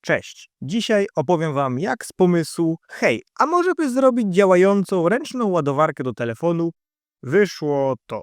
Cześć! Dzisiaj opowiem Wam, jak z pomysłu hej, a może by zrobić działającą ręczną ładowarkę do telefonu, wyszło to.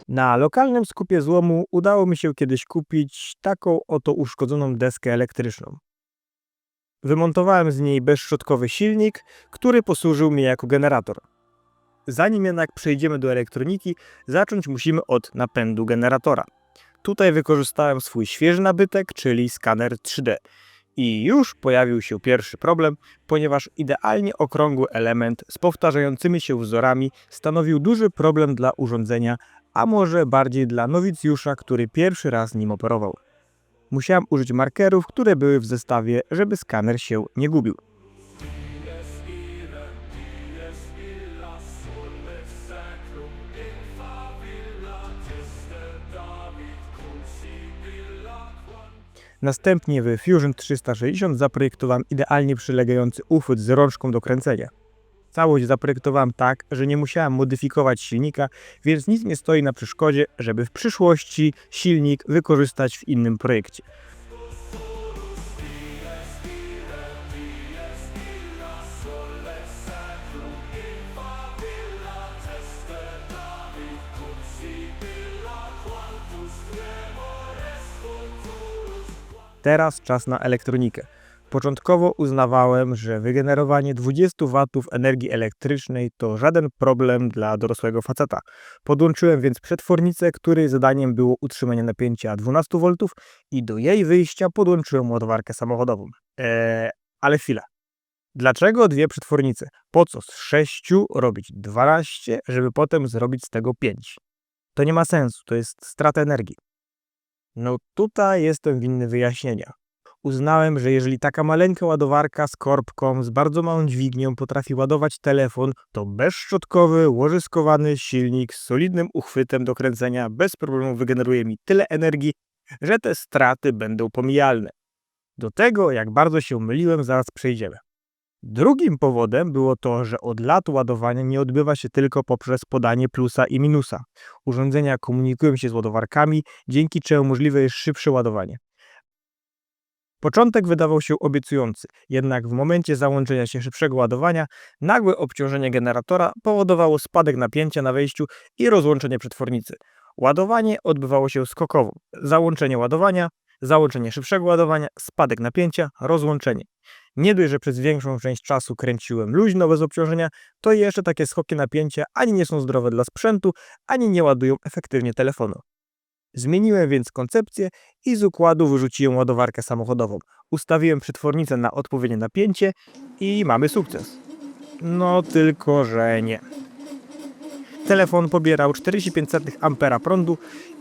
Na lokalnym skupie złomu udało mi się kiedyś kupić taką oto uszkodzoną deskę elektryczną. Wymontowałem z niej bezszczotkowy silnik, który posłużył mi jako generator. Zanim jednak przejdziemy do elektroniki, zacząć musimy od napędu generatora. Tutaj wykorzystałem swój świeży nabytek, czyli skaner 3D. I już pojawił się pierwszy problem, ponieważ idealnie okrągły element z powtarzającymi się wzorami stanowił duży problem dla urządzenia, a może bardziej dla nowicjusza, który pierwszy raz nim operował. Musiałem użyć markerów, które były w zestawie, żeby skaner się nie gubił. Następnie w Fusion 360 zaprojektowałem idealnie przylegający uchwyt z rączką do kręcenia. Całość zaprojektowałem tak, że nie musiałem modyfikować silnika, więc nic nie stoi na przeszkodzie, żeby w przyszłości silnik wykorzystać w innym projekcie. Teraz czas na elektronikę. Początkowo uznawałem, że wygenerowanie 20 W energii elektrycznej to żaden problem dla dorosłego faceta. Podłączyłem więc przetwornicę, której zadaniem było utrzymanie napięcia 12 V i do jej wyjścia podłączyłem ładowarkę samochodową. Ale chwila. Dlaczego dwie przetwornice? Po co z 6 robić 12, żeby potem zrobić z tego 5? To nie ma sensu, to jest strata energii. No tutaj jestem winny wyjaśnienia. Uznałem, że jeżeli taka maleńka ładowarka z korbką, z bardzo małą dźwignią potrafi ładować telefon, to bezszczotkowy, łożyskowany silnik z solidnym uchwytem do kręcenia bez problemu wygeneruje mi tyle energii, że te straty będą pomijalne. Do tego, jak bardzo się myliłem, zaraz przejdziemy. Drugim powodem było to, że od lat ładowanie nie odbywa się tylko poprzez podanie plusa i minusa. Urządzenia komunikują się z ładowarkami, dzięki czemu możliwe jest szybsze ładowanie. Początek wydawał się obiecujący, jednak w momencie załączenia się szybszego ładowania nagłe obciążenie generatora powodowało spadek napięcia na wejściu i rozłączenie przetwornicy. Ładowanie odbywało się skokowo. Załączenie ładowania, załączenie szybszego ładowania, spadek napięcia, rozłączenie. Nie dość, że przez większą część czasu kręciłem luźno bez obciążenia, to jeszcze takie skoki napięcia ani nie są zdrowe dla sprzętu, ani nie ładują efektywnie telefonu. Zmieniłem więc koncepcję i z układu wyrzuciłem ładowarkę samochodową. Ustawiłem przetwornicę na odpowiednie napięcie i mamy sukces. No tylko, że nie. Telefon pobierał 45 A prądu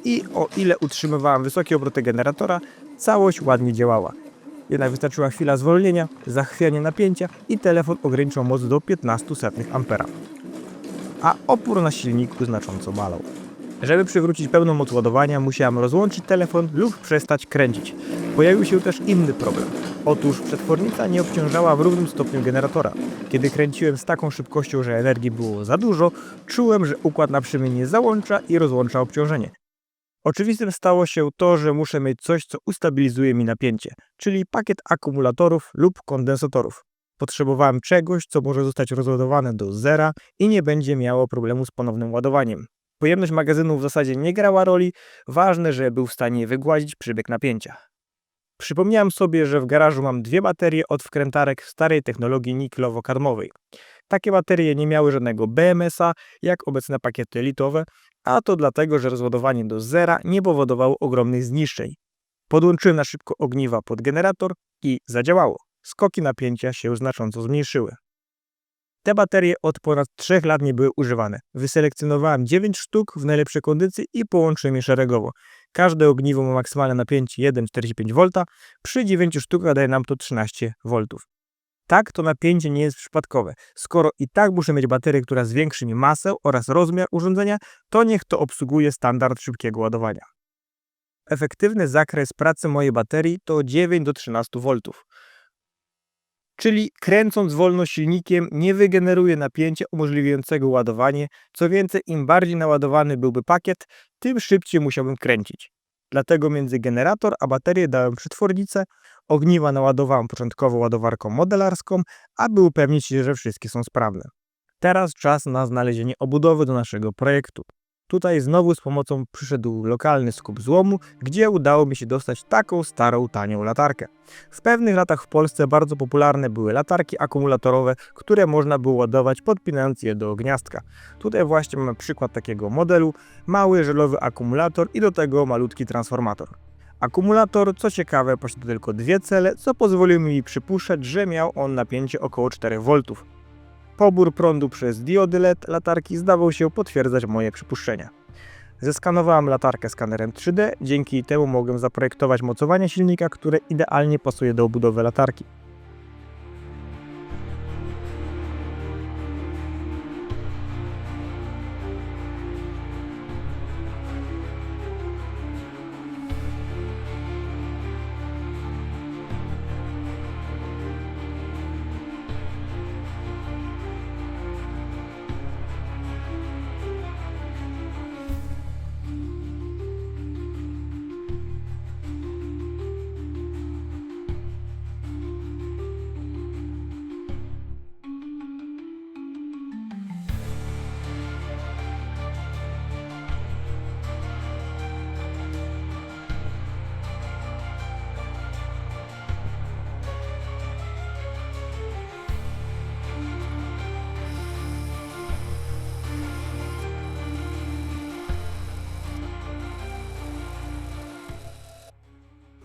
i o ile utrzymywałem wysokie obroty generatora, całość ładnie działała. Jednak wystarczyła chwila zwolnienia, zachwianie napięcia i telefon ograniczał moc do 0,15 A. A opór na silniku znacząco malał. Żeby przywrócić pełną moc ładowania, musiałem rozłączyć telefon lub przestać kręcić. Pojawił się też inny problem. Otóż przetwornica nie obciążała w równym stopniu generatora. Kiedy kręciłem z taką szybkością, że energii było za dużo, czułem, że układ naprzemiennie załącza i rozłącza obciążenie. Oczywistym stało się to, że muszę mieć coś, co ustabilizuje mi napięcie, czyli pakiet akumulatorów lub kondensatorów. Potrzebowałem czegoś, co może zostać rozładowane do zera i nie będzie miało problemu z ponownym ładowaniem. Pojemność magazynu w zasadzie nie grała roli, ważne, że był w stanie wygładzić przybieg napięcia. Przypomniałem sobie, że w garażu mam dwie baterie od wkrętarek starej technologii niklowo-kadmowej. Takie baterie nie miały żadnego BMS-a, jak obecne pakiety litowe, a to dlatego, że rozładowanie do zera nie powodowało ogromnych zniszczeń. Podłączyłem na szybko ogniwa pod generator i zadziałało. Skoki napięcia się znacząco zmniejszyły. Te baterie od ponad 3 lat nie były używane. Wyselekcjonowałem 9 sztuk w najlepszej kondycji i połączyłem je szeregowo. Każde ogniwo ma maksymalne napięcie 1,45 V, przy 9 sztukach daje nam to 13 V. Tak, to napięcie nie jest przypadkowe. Skoro i tak muszę mieć baterię, która zwiększy mi masę oraz rozmiar urządzenia, to niech to obsługuje standard szybkiego ładowania. Efektywny zakres pracy mojej baterii to 9 do 13 V. Czyli kręcąc wolno silnikiem nie wygeneruje napięcia umożliwiającego ładowanie. Co więcej, im bardziej naładowany byłby pakiet, tym szybciej musiałbym kręcić. Dlatego między generator a baterię dałem przetwornicę, ogniwa naładowałem początkowo ładowarką modelarską, aby upewnić się, że wszystkie są sprawne. Teraz czas na znalezienie obudowy do naszego projektu. Tutaj znowu z pomocą przyszedł lokalny skup złomu, gdzie udało mi się dostać taką starą, tanią latarkę. W pewnych latach w Polsce bardzo popularne były latarki akumulatorowe, które można było ładować podpinając je do gniazdka. Tutaj właśnie mamy przykład takiego modelu, mały żelowy akumulator i do tego malutki transformator. Akumulator, co ciekawe, posiada tylko dwie cele, co pozwoliło mi przypuszczać, że miał on napięcie około 4 V. Pobór prądu przez diody LED latarki zdawał się potwierdzać moje przypuszczenia. Zeskanowałem latarkę skanerem 3D, dzięki temu mogłem zaprojektować mocowanie silnika, które idealnie pasuje do obudowy latarki.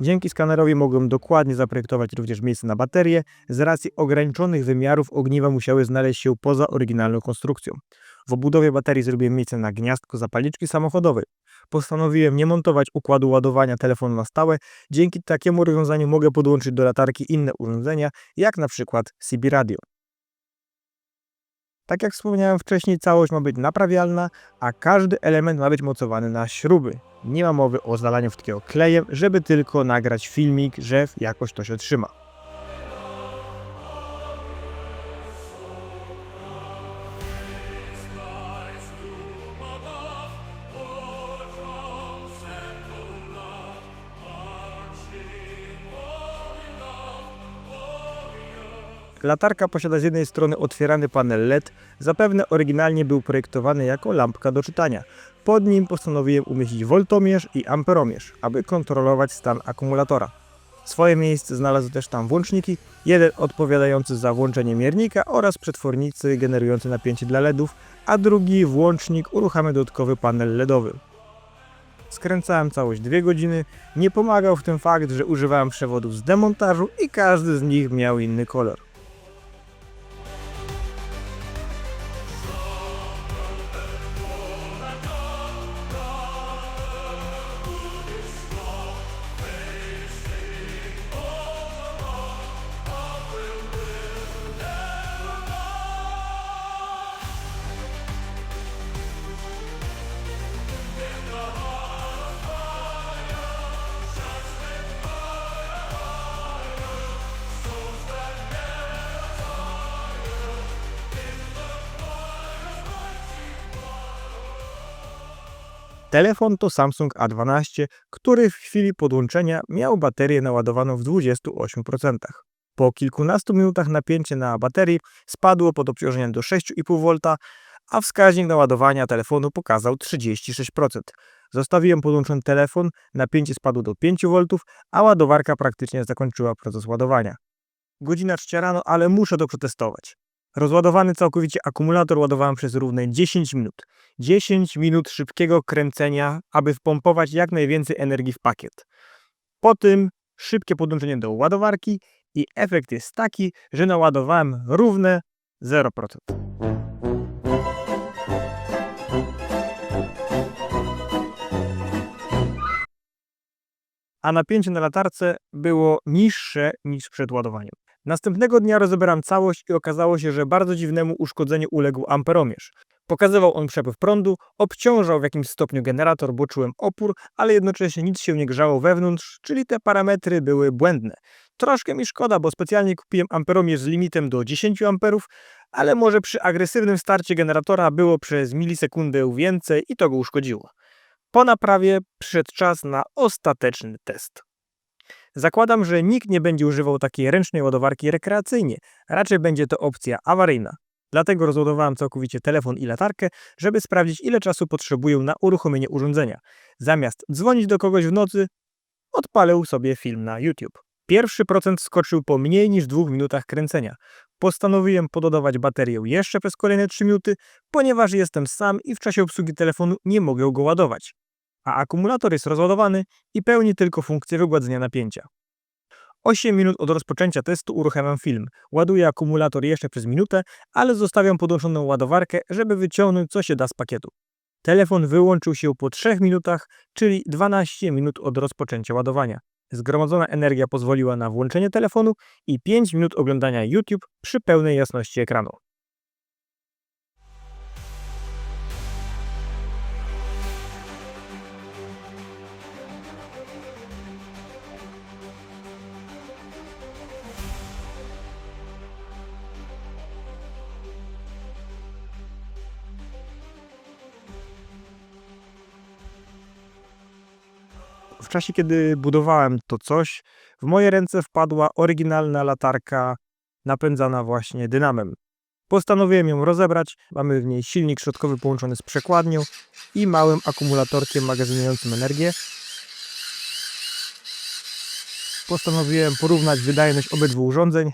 Dzięki skanerowi mogłem dokładnie zaprojektować również miejsce na baterię. Z racji ograniczonych wymiarów ogniwa musiały znaleźć się poza oryginalną konstrukcją. W obudowie baterii zrobiłem miejsce na gniazdko zapalniczki samochodowej. Postanowiłem nie montować układu ładowania telefonu na stałe. Dzięki takiemu rozwiązaniu mogę podłączyć do latarki inne urządzenia, jak na przykład CB radio. Tak jak wspomniałem wcześniej, całość ma być naprawialna, a każdy element ma być mocowany na śruby. Nie ma mowy o zalaniu wszystkiego klejem, żeby tylko nagrać filmik, że jakoś to się trzyma. Latarka posiada z jednej strony otwierany panel LED, zapewne oryginalnie był projektowany jako lampka do czytania. Pod nim postanowiłem umieścić woltomierz i amperomierz, aby kontrolować stan akumulatora. Swoje miejsce znalazły też tam włączniki, jeden odpowiadający za włączenie miernika oraz przetwornicy generujący napięcie dla LEDów, a drugi włącznik uruchamia dodatkowy panel LEDowy. Skręcałem całość 2 godziny, nie pomagał w tym fakt, że używałem przewodów z demontażu i każdy z nich miał inny kolor. Telefon to Samsung A12, który w chwili podłączenia miał baterię naładowaną w 28%. Po kilkunastu minutach napięcie na baterii spadło pod obciążeniem do 6,5 V, a wskaźnik naładowania telefonu pokazał 36%. Zostawiłem podłączony telefon, napięcie spadło do 5 V, a ładowarka praktycznie zakończyła proces ładowania. Godzina 3 rano, ale muszę to przetestować. Rozładowany całkowicie akumulator ładowałem przez równe 10 minut. 10 minut szybkiego kręcenia, aby wpompować jak najwięcej energii w pakiet. Po tym szybkie podłączenie do ładowarki i efekt jest taki, że naładowałem równe 0%. A napięcie na latarce było niższe niż przed ładowaniem. Następnego dnia rozebrałem całość i okazało się, że bardzo dziwnemu uszkodzeniu uległ amperomierz. Pokazywał on przepływ prądu, obciążał w jakimś stopniu generator, bo czułem opór, ale jednocześnie nic się nie grzało wewnątrz, czyli te parametry były błędne. Troszkę mi szkoda, bo specjalnie kupiłem amperomierz z limitem do 10 A, ale może przy agresywnym starcie generatora było przez milisekundę więcej i to go uszkodziło. Po naprawie przyszedł czas na ostateczny test. Zakładam, że nikt nie będzie używał takiej ręcznej ładowarki rekreacyjnie, raczej będzie to opcja awaryjna. Dlatego rozładowałem całkowicie telefon i latarkę, żeby sprawdzić, ile czasu potrzebuję na uruchomienie urządzenia. Zamiast dzwonić do kogoś w nocy, odpalę sobie film na YouTube. Pierwszy procent skoczył po mniej niż 2 minutach kręcenia. Postanowiłem pododawać baterię jeszcze przez kolejne 3 minuty, ponieważ jestem sam i w czasie obsługi telefonu nie mogę go ładować. A akumulator jest rozładowany i pełni tylko funkcję wygładzenia napięcia. 8 minut od rozpoczęcia testu uruchamiam film. Ładuję akumulator jeszcze przez minutę, ale zostawiam podłączoną ładowarkę, żeby wyciągnąć co się da z pakietu. Telefon wyłączył się po 3 minutach, czyli 12 minut od rozpoczęcia ładowania. Zgromadzona energia pozwoliła na włączenie telefonu i 5 minut oglądania YouTube przy pełnej jasności ekranu. W czasie, kiedy budowałem to coś, w moje ręce wpadła oryginalna latarka napędzana właśnie dynamem. Postanowiłem ją rozebrać. Mamy w niej silnik środkowy połączony z przekładnią i małym akumulatorkiem magazynującym energię. Postanowiłem porównać wydajność obydwu urządzeń.